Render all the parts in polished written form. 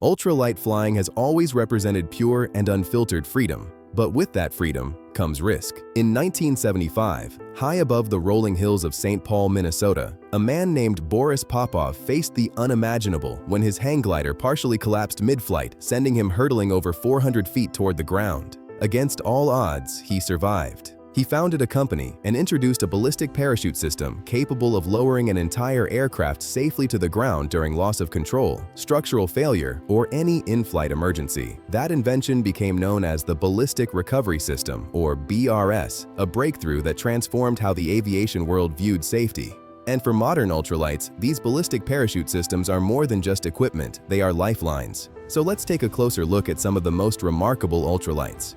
Ultralight flying has always represented pure and unfiltered freedom, but with that freedom comes risk. In 1975, high above the rolling hills of St. Paul, Minnesota, a man named Boris Popov faced the unimaginable when his hang glider partially collapsed mid-flight, sending him hurtling over 400 feet toward the ground. Against all odds, he survived. He founded a company and introduced a ballistic parachute system capable of lowering an entire aircraft safely to the ground during loss of control, structural failure, or any in-flight emergency. That invention became known as the Ballistic Recovery System, or BRS, a breakthrough that transformed how the aviation world viewed safety. And for modern ultralights, these ballistic parachute systems are more than just equipment, they are lifelines. So let's take a closer look at some of the most remarkable ultralights.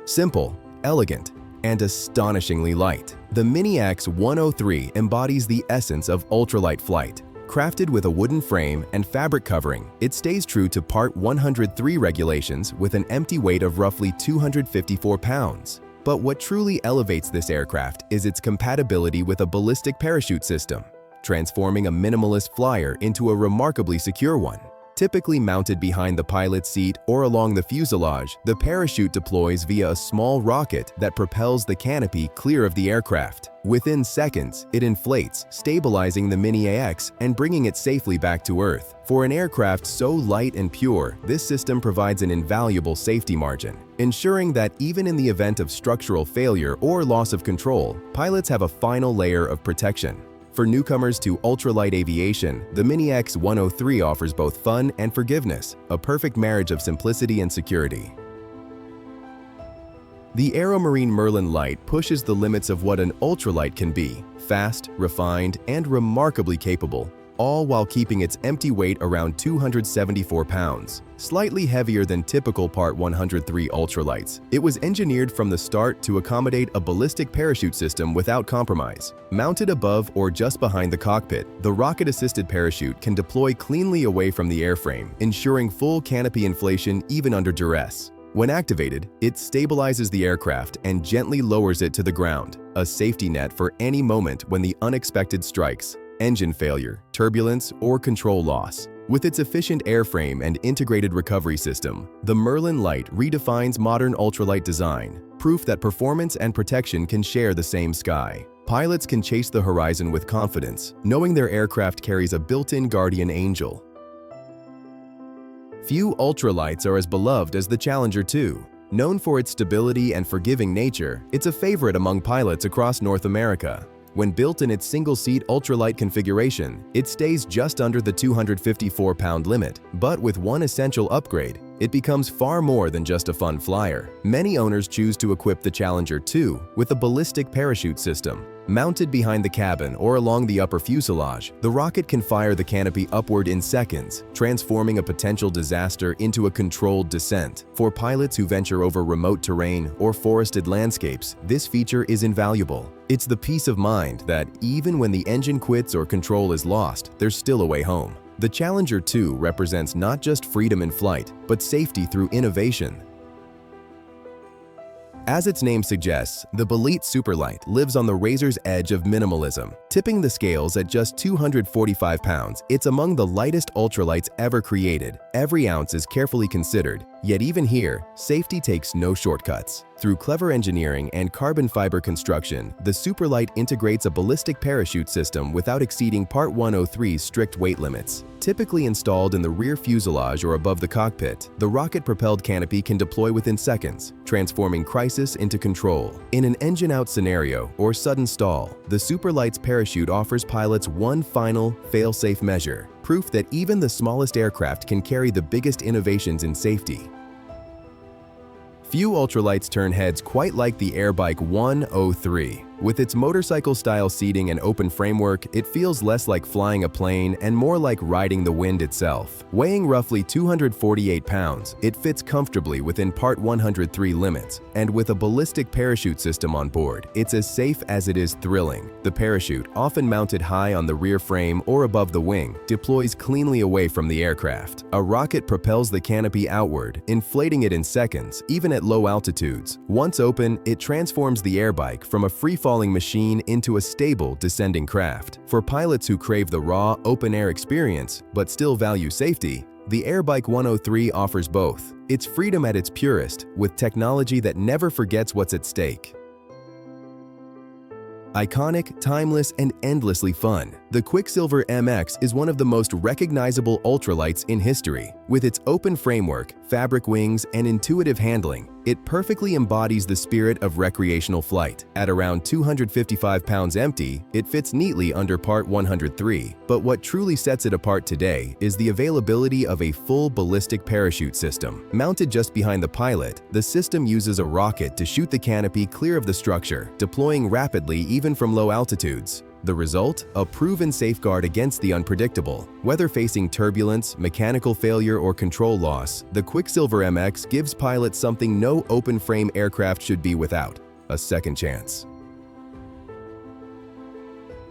Simple, elegant, and astonishingly light. The MiniAX 103 embodies the essence of ultralight flight. Crafted with a wooden frame and fabric covering, it stays true to Part 103 regulations with an empty weight of roughly 254 pounds. But what truly elevates this aircraft is its compatibility with a ballistic parachute system, transforming a minimalist flyer into a remarkably secure one. Typically mounted behind the pilot's seat or along the fuselage, the parachute deploys via a small rocket that propels the canopy clear of the aircraft. Within seconds, it inflates, stabilizing the MiniAX and bringing it safely back to Earth. For an aircraft so light and pure, this system provides an invaluable safety margin, ensuring that even in the event of structural failure or loss of control, pilots have a final layer of protection. For newcomers to ultralight aviation, the MiniAX 103 offers both fun and forgiveness, a perfect marriage of simplicity and security. The Aeromarine Merlin Lite pushes the limits of what an ultralight can be, fast, refined, and remarkably capable, all while keeping its empty weight around 274 pounds, slightly heavier than typical Part 103 ultralights. It was engineered from the start to accommodate a ballistic parachute system without compromise. Mounted above or just behind the cockpit, the rocket-assisted parachute can deploy cleanly away from the airframe, ensuring full canopy inflation even under duress. When activated, it stabilizes the aircraft and gently lowers it to the ground, a safety net for any moment when the unexpected strikes. Engine failure, turbulence, or control loss. With its efficient airframe and integrated recovery system, the Merlin Lite redefines modern ultralight design, proof that performance and protection can share the same sky. Pilots can chase the horizon with confidence, knowing their aircraft carries a built-in guardian angel. Few ultralights are as beloved as the Challenger 2. Known for its stability and forgiving nature, it's a favorite among pilots across North America. When built in its single-seat ultralight configuration, it stays just under the 254-pound limit, but with one essential upgrade, it becomes far more than just a fun flyer. Many owners choose to equip the Challenger 2 with a ballistic parachute system. Mounted behind the cabin or along the upper fuselage, the rocket can fire the canopy upward in seconds, transforming a potential disaster into a controlled descent. For pilots who venture over remote terrain or forested landscapes, this feature is invaluable. It's the peace of mind that even when the engine quits or control is lost, there's still a way home. The Challenger 2 represents not just freedom in flight, but safety through innovation. As its name suggests, the Belite Superlite lives on the razor's edge of minimalism. Tipping the scales at just 245 pounds, it's among the lightest ultralights ever created. Every ounce is carefully considered, yet even here, safety takes no shortcuts. Through clever engineering and carbon fiber construction, the Superlite integrates a ballistic parachute system without exceeding Part 103's strict weight limits. Typically installed in the rear fuselage or above the cockpit, the rocket-propelled canopy can deploy within seconds, transforming crisis into control. In an engine-out scenario or sudden stall, the Superlite's parachute offers pilots one final, fail-safe measure, proof that even the smallest aircraft can carry the biggest innovations in safety. Few ultralights turn heads quite like the Airbike 103. With its motorcycle-style seating and open framework, it feels less like flying a plane and more like riding the wind itself. Weighing roughly 248 pounds, it fits comfortably within Part 103 limits, and with a ballistic parachute system on board, it's as safe as it is thrilling. The parachute, often mounted high on the rear frame or above the wing, deploys cleanly away from the aircraft. A rocket propels the canopy outward, inflating it in seconds, even at low altitudes. Once open, it transforms the Airbike from a free-fall free-falling machine into a stable, descending craft. For pilots who crave the raw, open-air experience but still value safety, the Airbike 103 offers both. It's freedom at its purest, with technology that never forgets what's at stake. Iconic, timeless, and endlessly fun, the Quicksilver MX is one of the most recognizable ultralights in history. With its open framework, fabric wings, and intuitive handling, it perfectly embodies the spirit of recreational flight. At around 255 pounds empty, it fits neatly under Part 103. But what truly sets it apart today is the availability of a full ballistic parachute system. Mounted just behind the pilot, the system uses a rocket to shoot the canopy clear of the structure, deploying rapidly even from low altitudes. The result? A proven safeguard against the unpredictable. Whether facing turbulence, mechanical failure, or control loss, the Quicksilver MX gives pilots something no open-frame aircraft should be without: a second chance.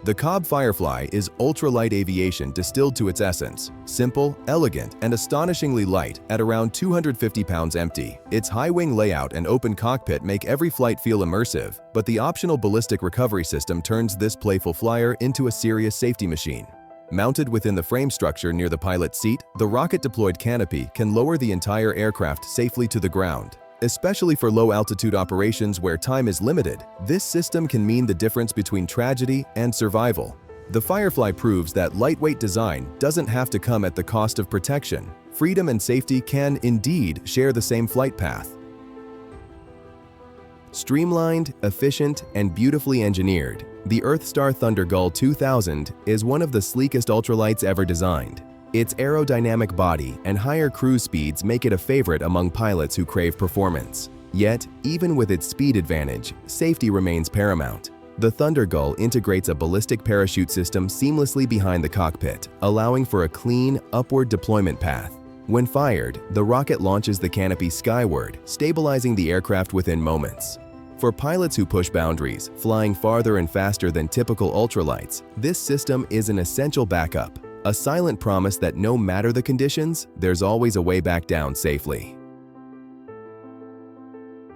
The Kolb Firefly is ultralight aviation distilled to its essence. Simple, elegant, and astonishingly light at around 250 pounds empty. Its high-wing layout and open cockpit make every flight feel immersive, but the optional Ballistic Recovery System turns this playful flyer into a serious safety machine. Mounted within the frame structure near the pilot's seat, the rocket-deployed canopy can lower the entire aircraft safely to the ground. Especially for low-altitude operations where time is limited, this system can mean the difference between tragedy and survival. The Firefly proves that lightweight design doesn't have to come at the cost of protection. Freedom and safety can, indeed, share the same flight path. Streamlined, efficient, and beautifully engineered, the Earthstar Thunder Gull 2000 is one of the sleekest ultralights ever designed. Its aerodynamic body and higher cruise speeds make it a favorite among pilots who crave performance. Yet, even with its speed advantage, safety remains paramount. The Thunder Gull integrates a ballistic parachute system seamlessly behind the cockpit, allowing for a clean, upward deployment path. When fired, the rocket launches the canopy skyward, stabilizing the aircraft within moments. For pilots who push boundaries, flying farther and faster than typical ultralights, this system is an essential backup. A silent promise that no matter the conditions, there's always a way back down safely.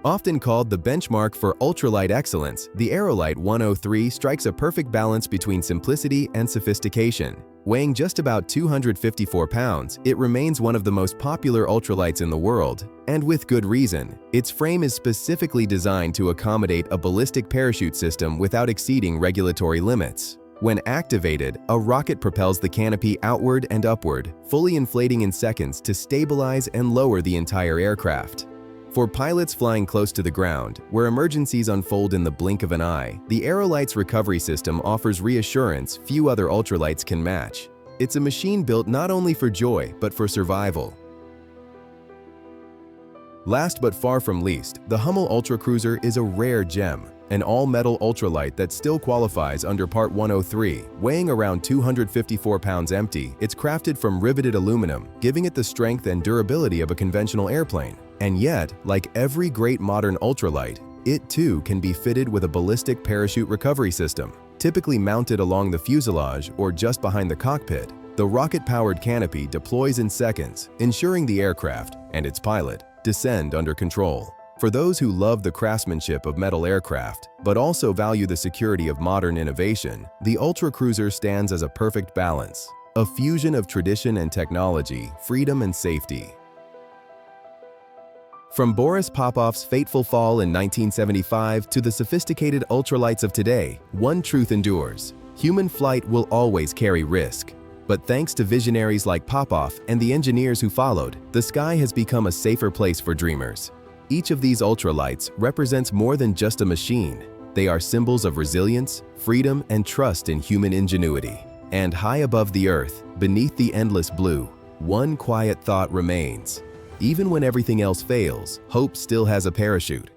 Often called the benchmark for ultralight excellence, the Aerolite 103 strikes a perfect balance between simplicity and sophistication. Weighing just about 254 pounds, it remains one of the most popular ultralights in the world, and with good reason. Its frame is specifically designed to accommodate a ballistic parachute system without exceeding regulatory limits. When activated, a rocket propels the canopy outward and upward, fully inflating in seconds to stabilize and lower the entire aircraft. For pilots flying close to the ground, where emergencies unfold in the blink of an eye, the Aerolite's recovery system offers reassurance few other ultralights can match. It's a machine built not only for joy, but for survival. Last but far from least, the Hummel UltraCruiser is a rare gem. An all-metal ultralight that still qualifies under Part 103. Weighing around 254 pounds empty, it's crafted from riveted aluminum, giving it the strength and durability of a conventional airplane. And yet, like every great modern ultralight, it too can be fitted with a ballistic parachute recovery system. Typically mounted along the fuselage or just behind the cockpit, the rocket-powered canopy deploys in seconds, ensuring the aircraft and its pilot descend under control. For those who love the craftsmanship of metal aircraft, but also value the security of modern innovation, the UltraCruiser stands as a perfect balance, a fusion of tradition and technology, freedom and safety. From Boris Popov's fateful fall in 1975 to the sophisticated ultralights of today, one truth endures: human flight will always carry risk. But thanks to visionaries like Popov and the engineers who followed, the sky has become a safer place for dreamers. Each of these ultralights represents more than just a machine. They are symbols of resilience, freedom, and trust in human ingenuity. And high above the earth, beneath the endless blue, one quiet thought remains. Even when everything else fails, hope still has a parachute.